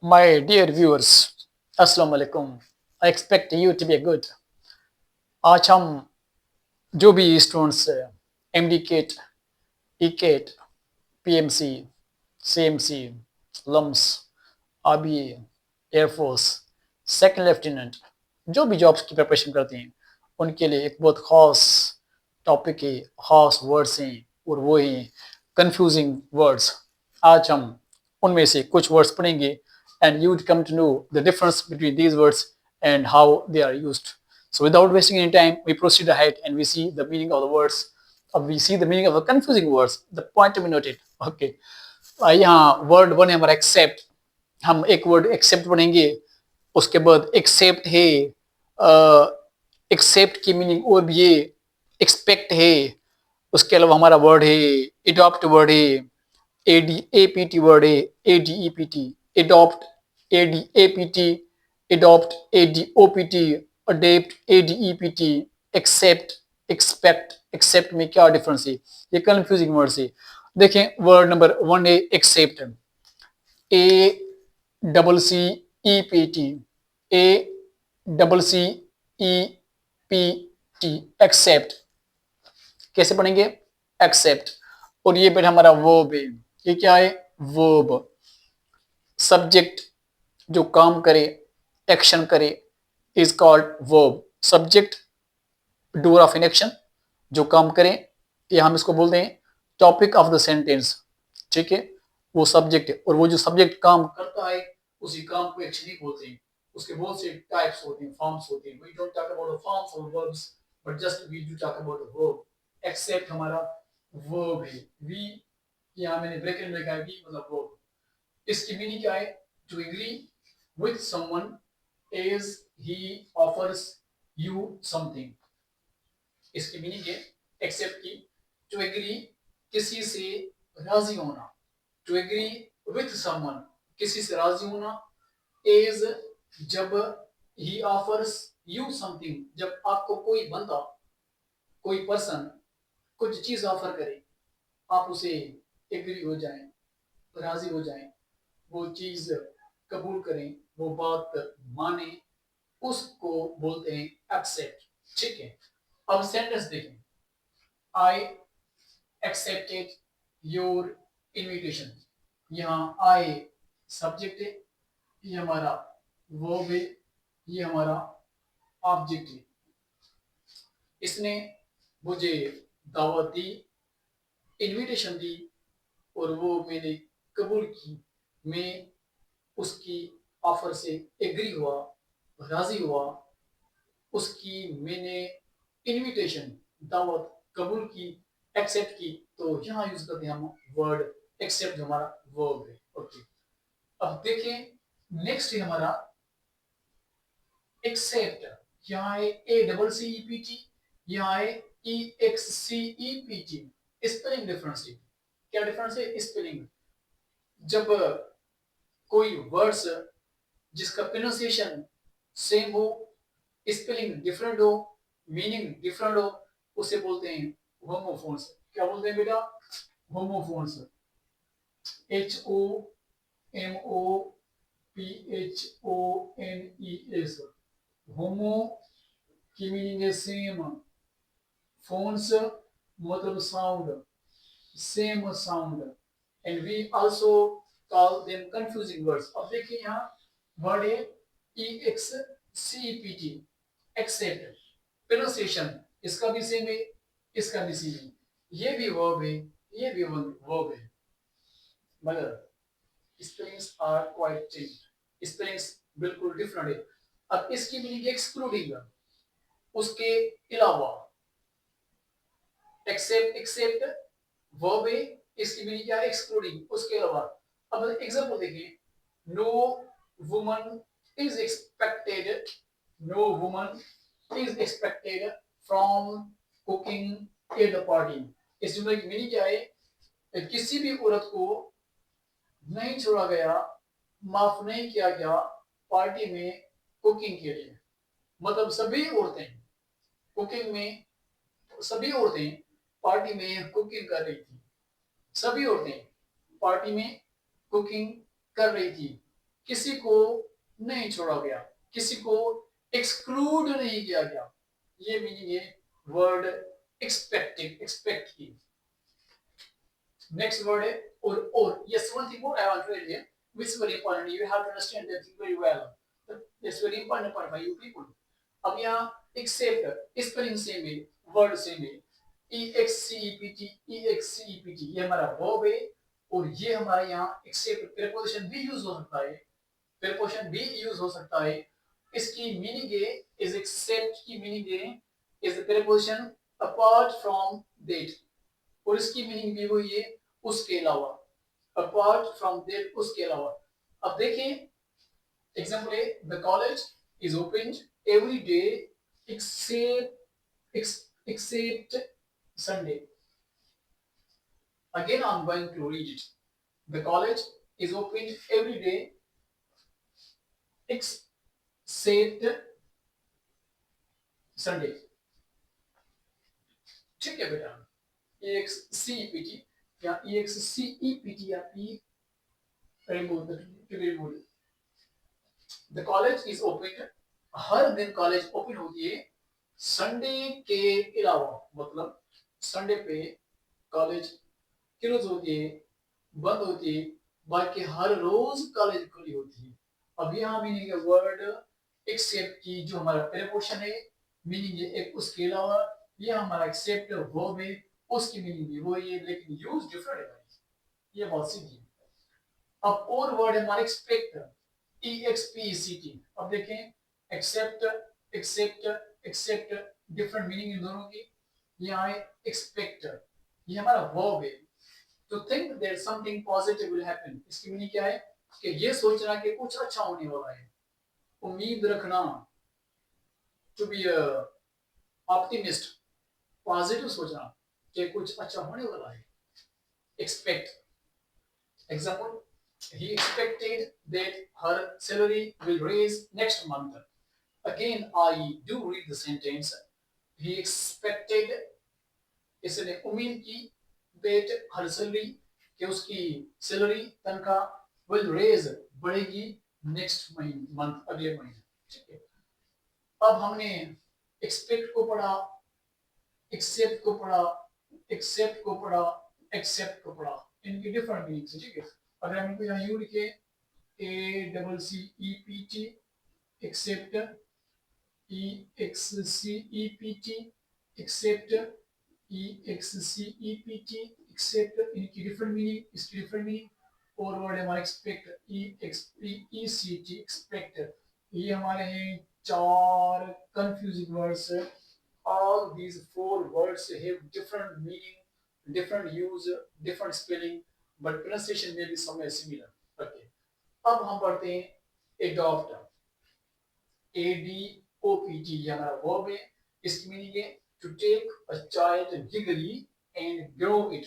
My dear viewers, अस्सलाम वालेकुम। I expect you to be good। आज हम जो भी students M D CAT, E CAT, P M C, C M C, LUMS, R B air force, second lieutenant, जो भी jobs की preparation करते हैं उनके लिए एक बहुत ख़ास टॉपिक है, ख़ास वर्ड्स हैं और वो हैं कंफ्यूजिंग वर्ड्स। आज हम उनमें से कुछ वर्ड्स पढ़ेंगे and you would come to know the difference between these words and how they are used. So without wasting any time, we proceed ahead and we see the meaning of the words, or we see the meaning of the confusing words, the point to be noted. Okay. यहाँ word one है हमारा accept. हम एक word accept पढ़ेंगे, उसके बाद accept है, except की मीनिंग और भी है, एक्सपेक्ट है, उसके अलावा हमारा वर्ड है एडॉप्ट, वर्ड है A D A P T, word है A D E P T, adopt A D A P T, adopt A D O P T, adept A D E P T, accept, expect, accept में क्या difference है, ये confusing word है। देखें word number one है accept, A double C E P T, A double C E P T, accept. कैसे पढ़ेंगे? Accept. और ये बेटा हमारा वर्ब है, ये क्या है? वर्ब। सब्जेक्ट जो काम करे, एक्शन करे, is called verb. Subject doer of an action, जो काम करे, ये हम इसको बोलते हैं टॉपिक ऑफ द सेंटेंस। ठीक है, वो सब्जेक्ट है और वो जो सब्जेक्ट काम करता है उसी काम को एक्शन ही बोलते हैं। उसके बहुत से टाइप्स होते हैं, फॉर्म्स होते हैं। We don't talk about the forms of verbs but just we do talk about the verb. Except हमारा वर्ब है। वी यहाँ मैंने ब्रैकेट में लिखा है वी मतलब वर्ब। इसकी मीनिंग क्या है? To agree with someone as he offers you something. इसकी मीनिंग है एक्सेप्ट की, टू एग्री किसी से राजी होना, टू एग्री विद समवन किसी से राजी होना, एज जब ही ऑफर्स यू समथिंग जब आपको कोई बंदा, कोई पर्सन कुछ चीज ऑफर करे, आप उसे एग्री हो जाएं, राजी हो जाएं, वो चीज कबूल करें, वो बात माने, उसको बोलते हैं एक्सेप्ट। ठीक है, अब सेंटेंस देखें। I accepted your invitation. यहाँ आई सब्जेक्ट है, ये हमारा वर्ब है, ये हमारा ऑब्जेक्ट है। इसने मुझे दावत दी, इनविटेशन दी और वो मैंने कबूल की। मैं उसकी ऑफर से एग्री हुआ, राजी हुआ, उसकी मैंने इनविटेशन, दावत कबूल की, एक्सेप्ट की। तो यहाँ यूज करते हैं हम वर्ड एक्सेप्ट, जो हमारा वर्ब है। ओके, अब देखें नेक्स्ट है हमारा एक्सेप्ट। यहाँ है A double C E P T, यहाँ है E X C E P T. Spelling difference है। क्या डिफरेंस है? स्पेलिंग। जब कोई वर्ड्स जिसका प्रोनाउंसिएशन सेम हो, स्पेलिंग डिफरेंट हो, मीनिंग डिफरेंट हो, उसे बोलते हैं होमोफोन्स। क्या बोलते हैं बेटा? Homophones. H O M O P H O N E S. Homo की मीनिंग है सेम, फोन्स मतलब sound, same sound, and we also call them confusing words. अब देखिए यहाँ वर्ड है E X C P T, except. Pronunciation इसका भी same है, इसका भी सेम है। ये भी वर्ब है, ये भी वर्ब है, मगर spellings are quite change. Spellings बिल्कुल डिफरेंट है। अब इसकी मीनिंग एक्सक्लूडिंग, उसके अलावा। एक्सेप्ट, एक्सेप्ट वर्ब है, इसकी मीनिंग क्या है? एक्सक्लूडिंग, उसके अलावा। अब एग्जांपल देखिए, no woman is expected, no woman is expected from cooking at the party। इस जुमले की मीनिंग क्या है? किसी भी औरत को नहीं छोड़ा गया, माफ नहीं किया गया पार्टी में कुकिंग के लिए। मतलब सभी औरतें कुकिंग में, सभी औरतें पार्टी में कुकिंग कर रही थी, सभी औरतें पार्टी में कुकिंग कर रही थी। किसी को नहीं छोड़ा गया, किसी को एक्सक्लूड नहीं किया गया, ये मीनिंग है वर्ड एक्सपेक्टेड, एक्सपेक्ट की। नेक्स्ट वर्ड है or. Yes, one thing more I want to tell you, which is very important. You have to understand that thing very well. That's very important point for you people. अब यहाँ accept spelling same है, word same है, EXCEPT ये हमारा verb है, और ये हमारा यहाँ एक्सेप्ट प्रीपोजिशन भी यूज हो सकता है, प्रीपोजिशन भी यूज हो सकता है। इसकी मीनिंग है इज एक्सेप्ट की मीनिंग है is the preposition apart from that, और इसकी मीनिंग भी वही है उसके अलावा, अपार्ट फ्रॉम दैट उसके अलावा। अब देखें एग्जांपल है the college is open every day except Sunday. Again I'm going to read it. The college is open every day except Sunday. ठीक है बेटा, EXCEPT या EXCEPT या P remove. The college is open, हर दिन college open होती है Sunday के अलावा, मतलब संडे पे कॉलेज क्लोज होती है, बंद होती है, बाकी हर रोज कॉलेज खुली होती है। अब यहाँ मीनिंग है वर्ड एक्सेप्ट की जो हमारा प्रीपोजिशन है, मीनिंग है एक उसके अलावा, ये हमारा एक्सेप्ट वर्ब है, उसकी मीनिंग भी वही है लेकिन यूज डिफरेंट है भाई, ये बहुत सीधी है। अब और वर्ड है हमारा एक्सपेक्ट, EXPECT। अब देखें except except except, different meaning इन दोनों की। यहाँ है एक्सपेक्ट, ये हमारा वर्ब है, to think that something positive will happen, इसकी मीनिंग क्या है कि ये सोचना कि कुछ अच्छा होने वाला है, उम्मीद रखना, to be a optimist, positive सोचना कि कुछ अच्छा होने वाला है, expect। Example, he expected that her salary will raise next month. Again I do read the sentence, he expected, इसने उम्मीद की that her salary, कि उसकी सैलरी तनख्वाह will raise बढ़ेगी नेक्स्ट मंथ, अगले महीने। ठीक है, अब हमने एक्सपेक्ट को पढ़ा, एक्सेप्ट को पढ़ा, एक्सेप्ट को पढ़ा, एक्सेप्ट को पढ़ा, इनकी डिफरेंट मीनिंग्स है। ठीक है, अगर हम इनको यहाँ यू लिखे ACCEPT accept, EXCEPT except, EXCEPT except, इनकी डिफरेंट मीनिंग, इसकी डिफरेंट मीनिंग। और वर्ड हमारा एक्सपेक्ट, EXPECT एक्सपेक्ट, ये हमारे हैं चार confusing words. all these four words have different meaning, different use, different spelling, but pronunciation may be somewhere similar. Okay, अब हम पढ़ते हैं adopt, ADOPT, ये हमारा वर्ब है, इसकी मीनिंग है to take a child legally and grow it।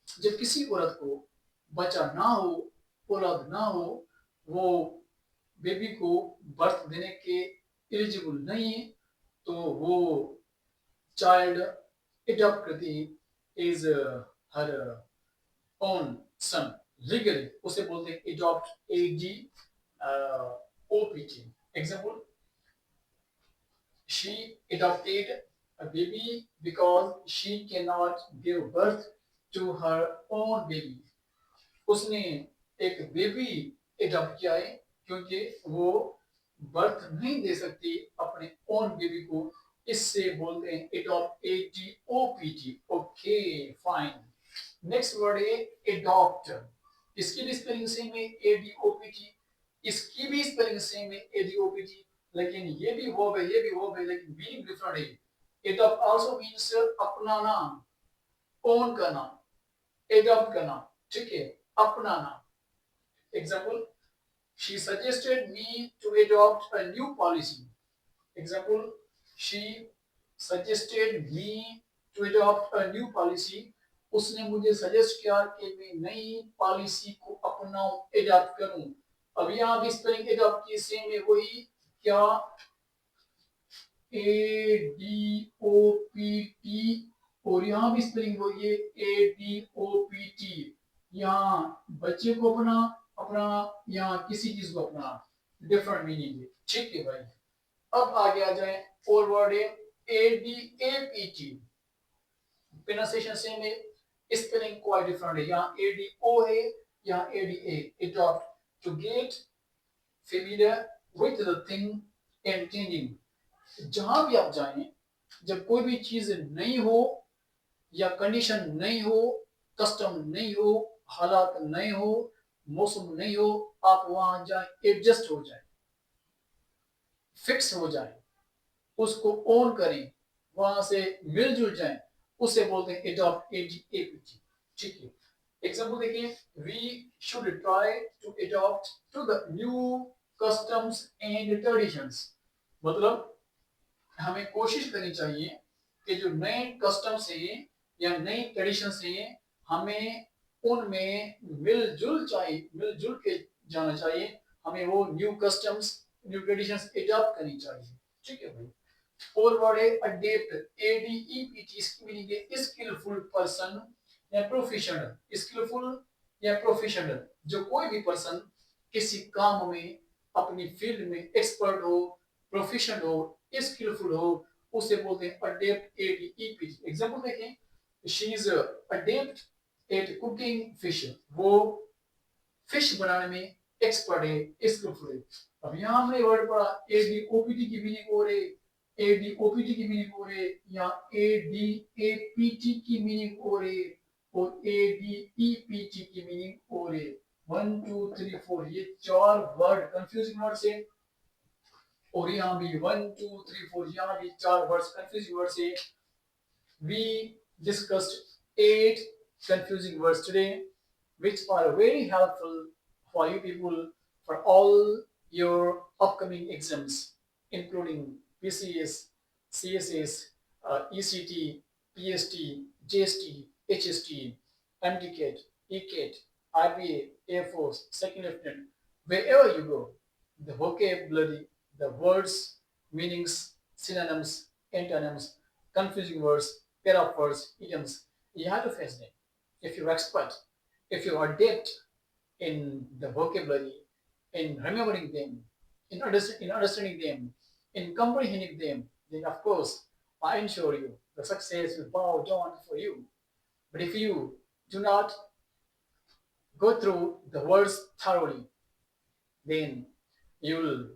जब किसी औरत को बच्चा ना हो, औलाद ना हो, वो बेबी को बर्थ देने के एलिजिबल नहीं है, तो वो चाइल्ड अडॉप्ट करती है is her own son legally, उसे बोलते हैं adopt, ADOPT। Example, she adopted a baby because she cannot give birth to her own baby। उसने एक बेबी अडॉप्ट किया है क्योंकि वो बर्थ नहीं दे सकती अपने ओन बेबी को, इससे बोलते हैं adopt, ADOPT। Okay fine. Next word है अडॉप्ट, इसकी भी स्पेलिंग सेम है ADOPT, इसकी भी स्पेलिंग सेम है ADOPT, लेकिन ये भी वर्ब है, ये भी वर्ब है, लेकिन मीनिंग डिफरेंट है। अडॉप्ट आल्सो मींस अपनाना, ओन करना, अडॉप्ट करना, ठीक है, अपनाना। Example, she suggested me to adopt a new policy। Example, she suggested me to adopt a new policy। उसने मुझे सजेस्ट किया कि मैं नई पॉलिसी को अपनाऊं, अडॉप्ट करूं। अब यहाँ भी स्पेलिंग अडॉप्ट की सेम है, वही क्या, ADOPT, और यहाँ भी स्पेलिंग वही है ADOPT। यहाँ बच्चे को अपना, अपना यहाँ किसी चीज को अपना डिफरेंट मीनिंग है, ठीक है भाई। अब आगे आ जाए, और वर्ड है ADAPT। प्रोनाउंसिएशन सेम है, स्पेलिंग क्वाइट डिफरेंट है, यहाँ ADO है, यहाँ ADA। Adopt, to get familiar with the thing and changing. जहां भी आप जाएं, जब कोई भी चीज नहीं हो या कंडीशन नहीं हो, कस्टम नहीं हो, हालात नहीं हो, मौसम नहीं हो, आप वहां जाए, एडजस्ट हो जाए, फिक्स हो जाए, उसको ओन करें, वहां से मिलजुल जाए, उसे बोलते हैं एडॉप्ट, ADAPT, ठीक है। एग्जाम्पल देखिए, we should try to adopt to the new customs and traditions. मतलब हमें कोशिश करनी चाहिए कि जो नए कस्टम्स हैं या नई ट्रेडिशंस हैं, हमें उनमें मिलजुल के जाना चाहिए, हमें वो new customs, new traditions adopt करनी चाहिए, ठीक है भाई। और वर्ड है अडेप्ट, ADEPT। इसकी मीनिंग है स्किलफुल पर्सन या प्रोफेशनल। स्किलफुल या प्रोफेशनल, जो कोई भी पर्सन किसी काम में अपनी फील्ड में एक्सपर्ट हो, प्रोफेशनल हो, स्किलफुल हो, उसे बोलते हैं अडेप्ट, ADEPT। एग्जांपल देखें, she is adapt at cooking fish. वो फिश बनाने में एक्सपर्ट है, स्किलफुल है। अब यहाँ हमने वर्ड पढ़ा, ADOPT की मीनिंग और है, ADOPT की मीनिंग और है, या ADAPT की मीनिंग और है, और ADEPT की मीनिंग और है। 1 2 3 4, ये चार वर्ड कंफ्यूजिंग वर्ड्स है, और यहाँ भी 1 2 3 4, यहाँ भी चार वर्ड्स कंफ्यूजिंग वर्ड्स है। We discussed 8 confusing words today, which are very helpful for you people for all your upcoming exams, including PCS, CSS, ECT, PST, JST, HST, MDCAT, ECAT, IPA, Air Force, Second Lieutenant. Wherever you go, the vocabulary, the words, meanings, synonyms, antonyms, confusing words, pair of words, idioms, you have to face them. If you're expert, if you are adept in the vocabulary, in remembering them, in understanding them, in comprehending them, then of course, I ensure you the success will bow down for you. But if you do not go through the words thoroughly, then you will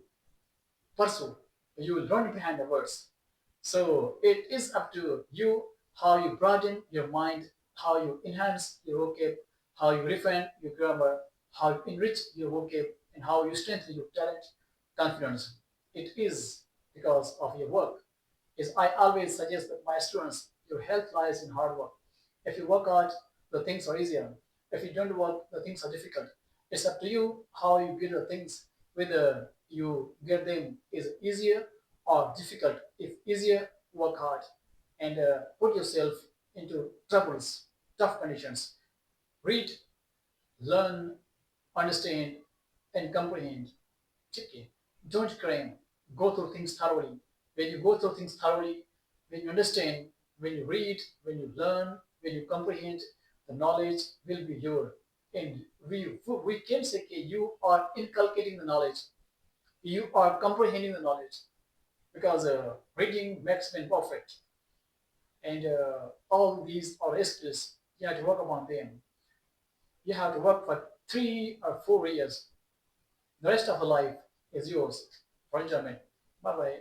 pursue, you will run behind the words. So it is up to you how you broaden your mind, how you enhance your vocab, how you refine your grammar, how you enrich your vocab, and how you strengthen your talent, confidence. It is because of your work. As I always suggest that my students, your health lies in hard work. If you work hard, the things are easier. If you don't work, the things are difficult. It's up to you how you get the things, whether you get them is easier or difficult. If easier, work hard and put yourself into troubles, tough conditions. Read, learn, understand, and comprehend. Okay. Don't cram. Go through things thoroughly. When you go through things thoroughly, when you understand, when you read, when you learn, when you comprehend, the knowledge will be yours. And we can say okay, you are inculcating the knowledge. You are comprehending the knowledge because reading makes men perfect. And all these are skills. You have to work upon them. You have to work for 3 or 4 years. The rest of the life is yours for enjoyment. Bye bye.